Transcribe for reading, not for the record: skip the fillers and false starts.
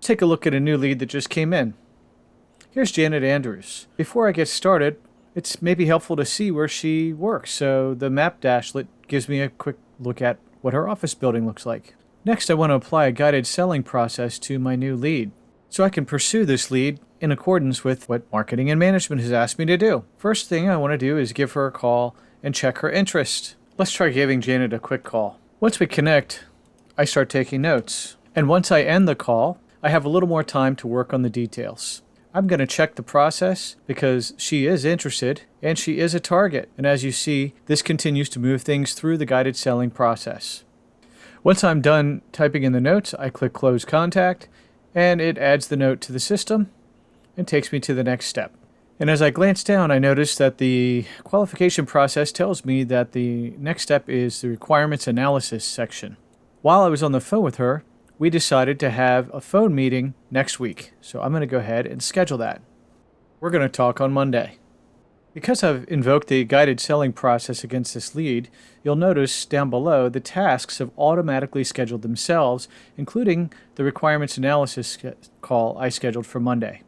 Take a look at a new lead that just came in. Here's Janet Andrews. Before I get started, it's maybe helpful to see where she works, so the map dashlet gives me a quick look at what her office building looks like. Next, I want to apply a guided selling process to my new lead, so I can pursue this lead in accordance with what marketing and management has asked me to do. First thing I want to do is give her a call and check her interest. Let's try giving Janet a quick call. Once we connect, I start taking notes. And once I end the call, I have a little more time to work on the details. I'm going to check the process because she is interested and she is a target. And as you see, this continues to move things through the guided selling process. Once I'm done typing in the notes, I click Close Contact, and it adds the note to the system and takes me to the next step. And as I glance down, I notice that the qualification process tells me that the next step is the requirements analysis section. While I was on the phone with her, we decided to have a phone meeting next week. So I'm going to go ahead and schedule that. We're going to talk on Monday. Because I've invoked the guided selling process against this lead, you'll notice down below the tasks have automatically scheduled themselves, including the requirements analysis call I scheduled for Monday.